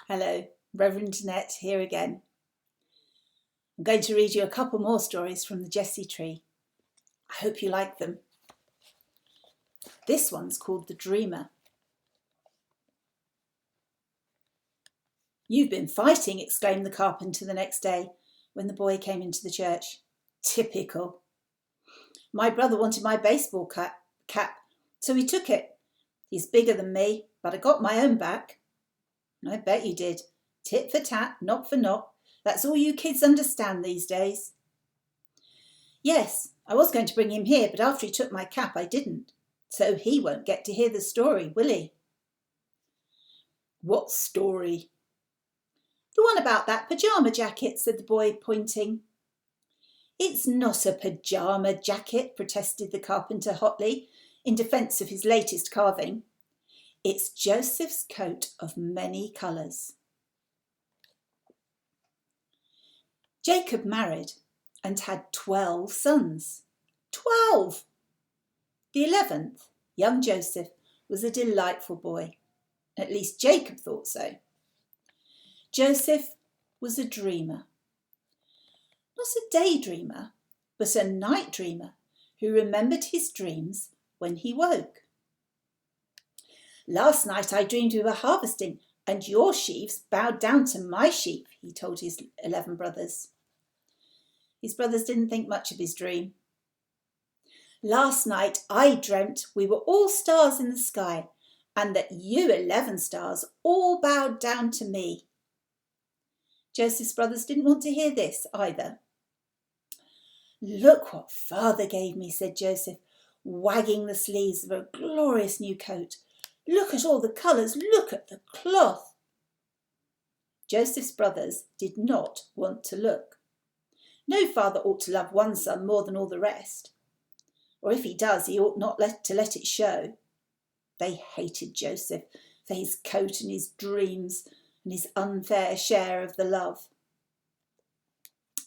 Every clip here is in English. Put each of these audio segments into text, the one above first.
Hello, Reverend Jeanette here again. I'm going to read you a couple more stories from the Jessie Tree. I hope you like them. This one's called The Dreamer. "You've been fighting," exclaimed the carpenter the next day when the boy came into the church. "Typical. My brother wanted my baseball cap, so he took it. He's bigger than me, but I got my own back." "I bet you did. Tit for tat, not for not. That's all you kids understand these days." "Yes, I was going to bring him here, but after he took my cap, I didn't. So he won't get to hear the story, will he?" "What story?" "The one about that pyjama jacket," said the boy, pointing. "It's not a pyjama jacket," protested the carpenter hotly, in defence of his latest carving. "It's Joseph's coat of many colours." Jacob married and had 12 sons. 12! The 11th, young Joseph, was a delightful boy. At least Jacob thought so. Joseph was a dreamer. Not a daydreamer, but a night dreamer who remembered his dreams when he woke. "Last night I dreamed we were harvesting and your sheaves bowed down to my sheep," he told his 11 brothers. His brothers didn't think much of his dream. "Last night I dreamt we were all stars in the sky and that you 11 stars all bowed down to me." Joseph's brothers didn't want to hear this either. "Look what father gave me," said Joseph, wagging the sleeves of a glorious new coat. "Look at all the colours, look at the cloth." Joseph's brothers did not want to look. No father ought to love one son more than all the rest. Or if he does, he ought not to let it show. They hated Joseph for his coat and his dreams and his unfair share of the love.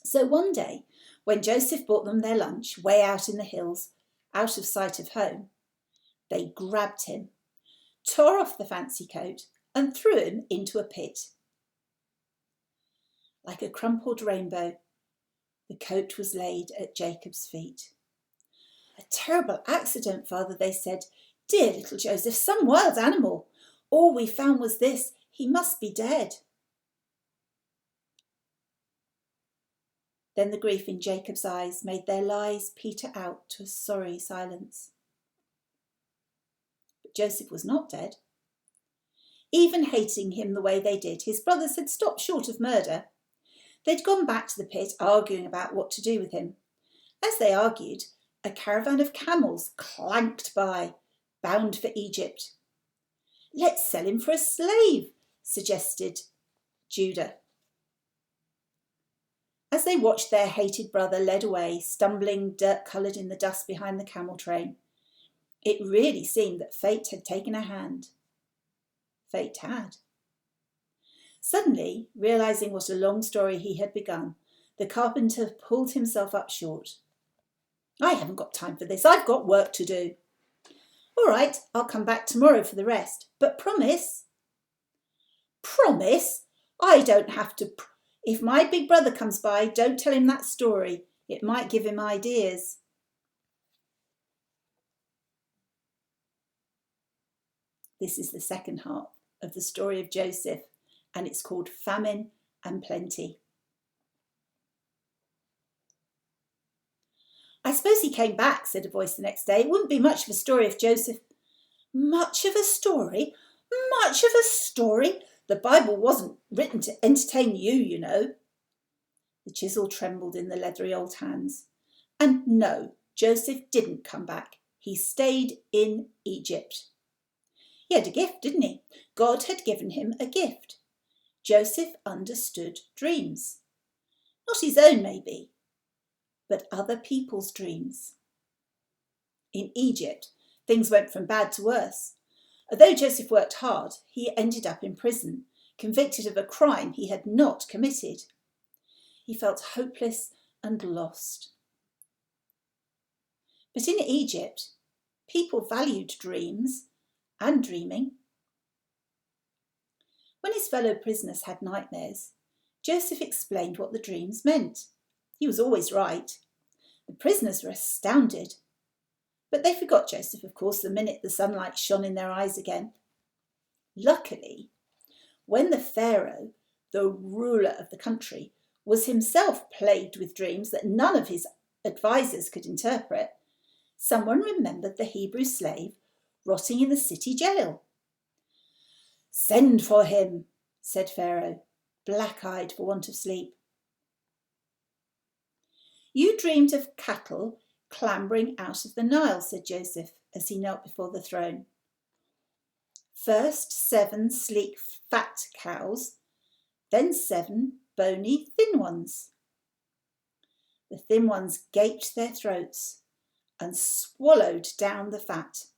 So one day, when Joseph brought them their lunch way out in the hills, out of sight of home, they grabbed him, tore off the fancy coat and threw him into a pit. Like a crumpled rainbow, the coat was laid at Jacob's feet. "A terrible accident, father," they said. "Dear little Joseph, some wild animal. All we found was this. He must be dead." Then the grief in Jacob's eyes made their lies peter out to a sorry silence. But Joseph was not dead. Even hating him the way they did, his brothers had stopped short of murder. They'd gone back to the pit, arguing about what to do with him. As they argued, a caravan of camels clanked by, bound for Egypt. "Let's sell him for a slave," suggested Judah. As they watched their hated brother led away, stumbling dirt-coloured in the dust behind the camel train, it really seemed that fate had taken a hand. Fate had. Suddenly, realising what a long story he had begun, the carpenter pulled himself up short. "I haven't got time for this. I've got work to do." "All right, I'll come back tomorrow for the rest. But promise." "Promise? I don't have to. If my big brother comes by, don't tell him that story. It might give him ideas." This is the second half of the story of Joseph, and it's called Famine and Plenty. "I suppose he came back," said a voice the next day. "It wouldn't be much of a story if Joseph—" "Much of a story? Much of a story? The Bible wasn't written to entertain you, you know." The chisel trembled in the leathery old hands. "And no, Joseph didn't come back. He stayed in Egypt. He had a gift, didn't he? God had given him a gift. Joseph understood dreams. Not his own, maybe, but other people's dreams. In Egypt, things went from bad to worse. Although Joseph worked hard, he ended up in prison, convicted of a crime he had not committed. He felt hopeless and lost. But in Egypt, people valued dreams and dreaming. When his fellow prisoners had nightmares, Joseph explained what the dreams meant. He was always right. The prisoners were astounded. But they forgot Joseph, of course, the minute the sunlight shone in their eyes again. Luckily, when the Pharaoh, the ruler of the country, was himself plagued with dreams that none of his advisers could interpret, someone remembered the Hebrew slave rotting in the city jail. "Send for him," said Pharaoh, black-eyed for want of sleep. "You dreamed of cattle clambering out of the Nile," said Joseph as he knelt before the throne. "First 7 sleek, fat cows, then 7 bony, thin ones. The thin ones gaped their throats and swallowed down the fat."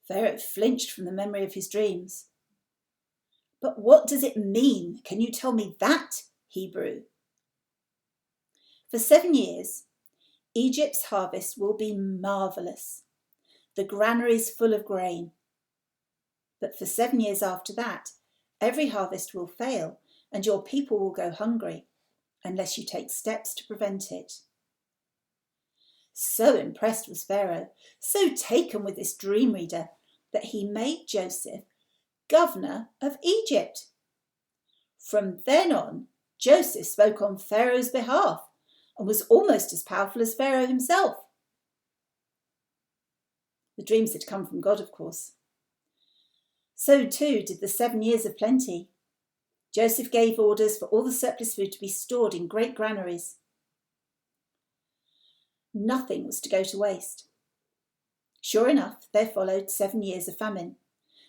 Pharaoh flinched from the memory of his dreams. "But what does it mean? Can you tell me that, Hebrew?" "For 7 years, Egypt's harvest will be marvellous, the granaries full of grain. But for 7 years after that, every harvest will fail and your people will go hungry unless you take steps to prevent it." So impressed was Pharaoh, so taken with this dream reader, that he made Joseph governor of Egypt. From then on, Joseph spoke on Pharaoh's behalf and was almost as powerful as Pharaoh himself. The dreams had come from God, of course. So too did the 7 years of plenty. Joseph gave orders for all the surplus food to be stored in great granaries. Nothing was to go to waste. Sure enough, there followed 7 years of famine.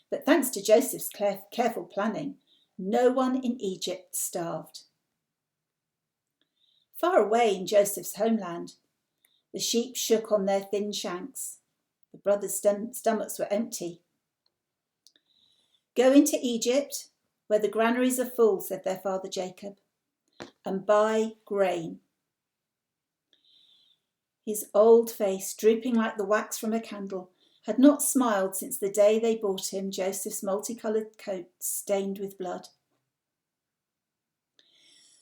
But thanks to Joseph's careful planning, no one in Egypt starved. Far away in Joseph's homeland, the sheep shook on their thin shanks. The brothers' stomachs were empty. "Go into Egypt, where the granaries are full," said their father Jacob, "and buy grain." His old face, drooping like the wax from a candle, had not smiled since the day they brought him Joseph's multicoloured coat stained with blood.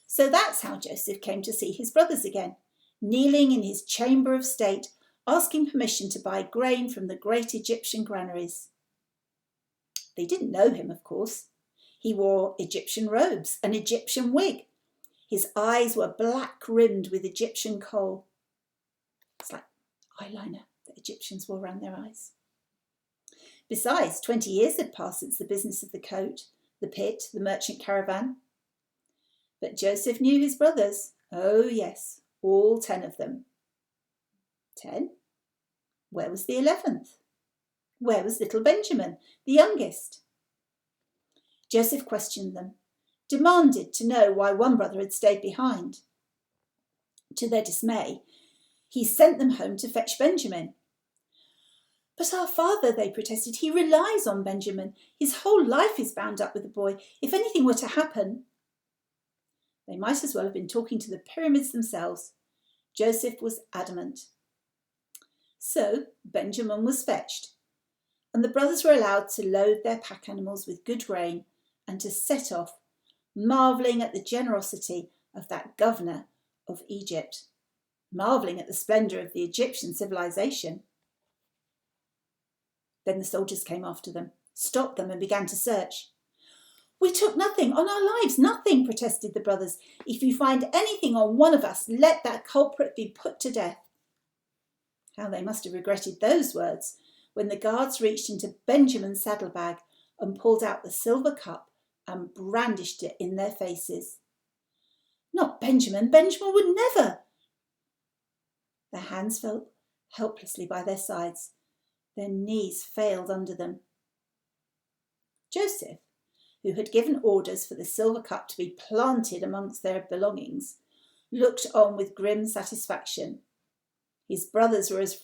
So that's how Joseph came to see his brothers again, kneeling in his chamber of state, asking permission to buy grain from the great Egyptian granaries. They didn't know him, of course. He wore Egyptian robes, an Egyptian wig. His eyes were black-rimmed with Egyptian kohl. It's like eyeliner that Egyptians wore around their eyes. Besides, 20 years had passed since the business of the coat, the pit, the merchant caravan. But Joseph knew his brothers. Oh yes, all 10 of them. 10? Where was the 11th? Where was little Benjamin, the youngest? Joseph questioned them, demanded to know why one brother had stayed behind. To their dismay, he sent them home to fetch Benjamin. "But our father," they protested, "he relies on Benjamin. His whole life is bound up with the boy. If anything were to happen..." They might as well have been talking to the pyramids themselves. Joseph was adamant. So Benjamin was fetched, and the brothers were allowed to load their pack animals with good grain and to set off, marvelling at the generosity of that governor of Egypt, marvelling at the splendour of the Egyptian civilization. Then the soldiers came after them, stopped them and began to search. "We took nothing, on our lives, nothing," protested the brothers. "If you find anything on one of us, let that culprit be put to death." How they must have regretted those words when the guards reached into Benjamin's saddlebag and pulled out the silver cup and brandished it in their faces. "Not Benjamin! Benjamin would never!" Their hands fell helplessly by their sides. Their knees failed under them. Joseph, who had given orders for the silver cup to be planted amongst their belongings, looked on with grim satisfaction. His brothers were as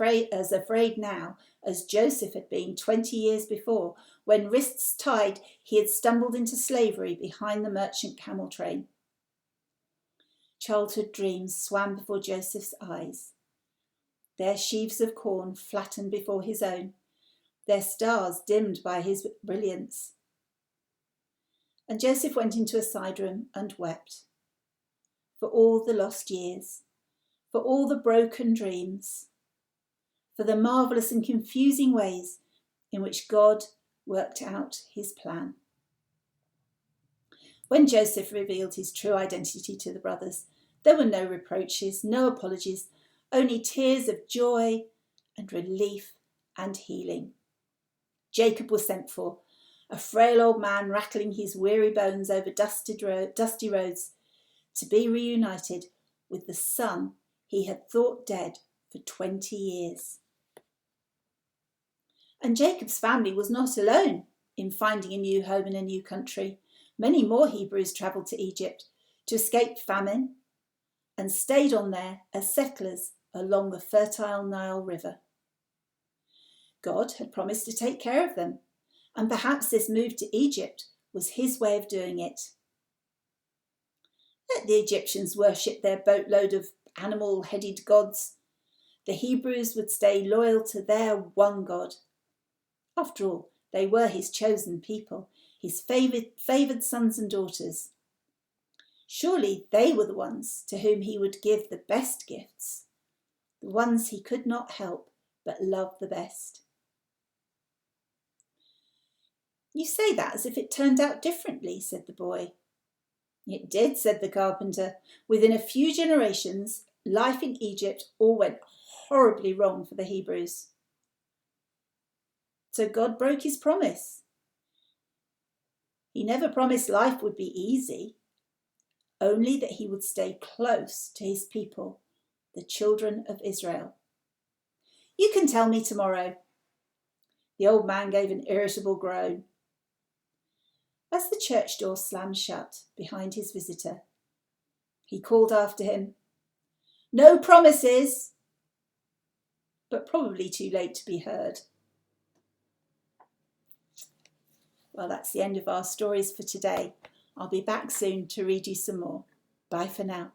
afraid now as Joseph had been 20 years before, when, wrists tied, he had stumbled into slavery behind the merchant camel train. Childhood dreams swam before Joseph's eyes. Their sheaves of corn flattened before his own, their stars dimmed by his brilliance. And Joseph went into a side room and wept for all the lost years, for all the broken dreams, for the marvellous and confusing ways in which God worked out his plan. When Joseph revealed his true identity to the brothers, there were no reproaches, no apologies, only tears of joy and relief and healing. Jacob was sent for, a frail old man rattling his weary bones over dusty roads, to be reunited with the son he had thought dead for 20 years. And Jacob's family was not alone in finding a new home in a new country. Many more Hebrews travelled to Egypt to escape famine and stayed on there as settlers along the fertile Nile River. God had promised to take care of them, and perhaps this move to Egypt was his way of doing it. Let the Egyptians worship their boatload of animal-headed gods. The Hebrews would stay loyal to their one God. After all, they were his chosen people, his favoured sons and daughters. Surely they were the ones to whom he would give the best gifts, the ones he could not help but love the best. You say that as if it turned out differently, said the boy. It did, said the carpenter. Within a few generations, life in Egypt all went horribly wrong for the Hebrews. So God broke his promise. He never promised life would be easy, only that he would stay close to his people, the children of Israel. You can tell me tomorrow. The old man gave an irritable groan. As the church door slammed shut behind his visitor, he called after him, "No promises!" But probably too late to be heard. Well, that's the end of our stories for today. I'll be back soon to read you some more. Bye for now.